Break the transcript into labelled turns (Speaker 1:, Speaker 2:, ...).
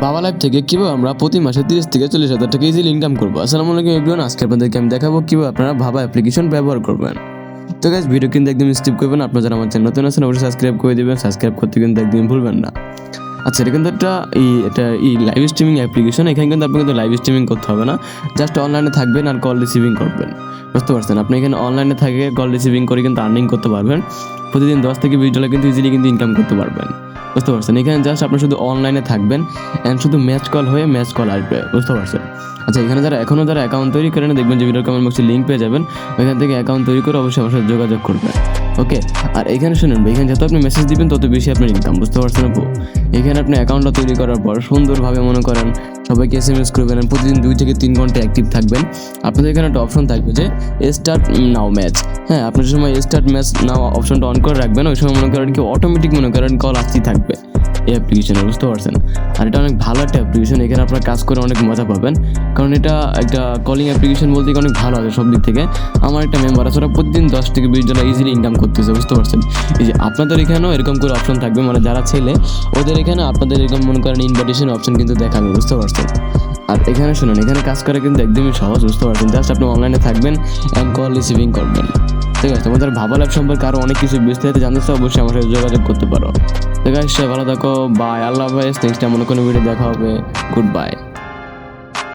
Speaker 1: বাবা লাইফ থেকে কীভাবে আমরা প্রতি মাসে 30 থেকে 40,000 টাকা ইজিলি ইনকাম করবো। আসসালামু আলাইকুম এভরিওয়ান, আজকে আপনাদেরকে আমি দেখাবো কীভাবে আপনারা ভাবা অ্যাপ্লিকেশন ব্যবহার করবেন। তো গাইস, ভিডিও কিন্তু একদম স্কিপ করবেন। আপনারা যারা আমার চ্যানেল নতুন আছেন অবশ্যই সাবস্ক্রাইব করে দেবেন, সাবস্ক্রাইব করতে কিন্তু একদম ভুলবেন না। আচ্ছা, এটা কিন্তু একটা লাইভ স্ট্রিমিং অ্যাপ্লিকেশন। এখানে কিন্তু আপনি কিন্তু লাইভ স্ট্রিমিং করতে হবে না, জাস্ট অনলাইনে থাকবেন আর কল রিসিভিং করবেন। বুঝতে পারছেন? আপনি এখানে অনলাইনে থাকে কল রিসিভিং করে কিন্তু আর্নিং করতে পারবেন। প্রতিদিন 10 থেকে 20 ডলার কিন্তু ইজিলি কিন্তু ইনকাম করতে পারবেন। বুঝতে পারছেন? এখানে জাস্ট আপনি শুধু অনলাইনে থাকবেন অ্যান্ড শুধু ম্যাচ কল হয়ে ম্যাচ কল আসবে। বুঝতে পারছেন? আচ্ছা, এখানে যারা অ্যাকাউন্ট তৈরি করেন দেখবেন যে ভিডিওর কমেন্ট বক্সে লিঙ্ক পেয়ে যাবেন। ওইখান থেকে অ্যাকাউন্ট তৈরি করে অবশ্যই আমার সাথে যোগাযোগ করবেন। ওকে, আর এখানে শুনুন, এখানে যত আপনি মেসেজ দিবেন তত বেশি আপনার ইনকাম। বুঝতে পারছেন আপু? এখানে আপনি অ্যাকাউন্টটা তৈরি করার পর সুন্দরভাবে মনে করেন সবাইকে SMS করবেন, প্রতিদিন 2 থেকে 3 ঘন্টা অ্যাক্টিভ থাকবেন। আপনাদের এখানে একটা অপশন থাকবে যে স্টার্ট নাও ম্যাচ। হ্যাঁ, আপনি যে সময় স্টার্ট ম্যাচ নাও অপশনটা অন করে রাখবেন, ওই সময় মনে করেন কি অটোমেটিক মনে করেন কল আসতেই থাকবে এই অ্যাপ্লিকেশনে। বুঝতে পারছেন? আর এটা অনেক ভালো একটা অ্যাপ্লিকেশন। এখানে আপনার কাজ করে অনেক মজা পাবেন, কারণ এটা একটা কলিং অ্যাপ্লিকেশন বলতে অনেক ভালো আছে সব দিক থেকে। আমার একটা মেম্বার আছে, ওরা প্রতিদিন 10 থেকে 20 ডলার ইজিলি ইনকাম করতেছে। বুঝতে পারছেন? এই যে আপনাদের এখানেও এরকম করে অপশন থাকবে, মানে যারা ছেলে ওদের এখানে আপনাদের এরকম মনে করেন ইনভাইটেশন অপশন কিন্তু দেখাবে। বুঝতে পারছেন? আর এখানে শুনুন, এখানে কাজ করা কিন্তু একদমই সহজ। বুঝতে পারছেন? জাস্ট আপনি অনলাইনে থাকবেন অ্যান্ড কল রিসিভিং করবেন। ঠিক আছে? তোমাদের ভাবা লাইফ সম্পর্কে আরও অনেক কিছু বিস্তারিত জানতে চাও অবশ্যই আমার সাথে যোগাযোগ করতে পারো। তো গাইস, ভালো থাকো, বাই, আল্লাহ হাফেজ। নেক্সট টাইম অন্য কোনো ভিডিও দেখা হবে। Good bye.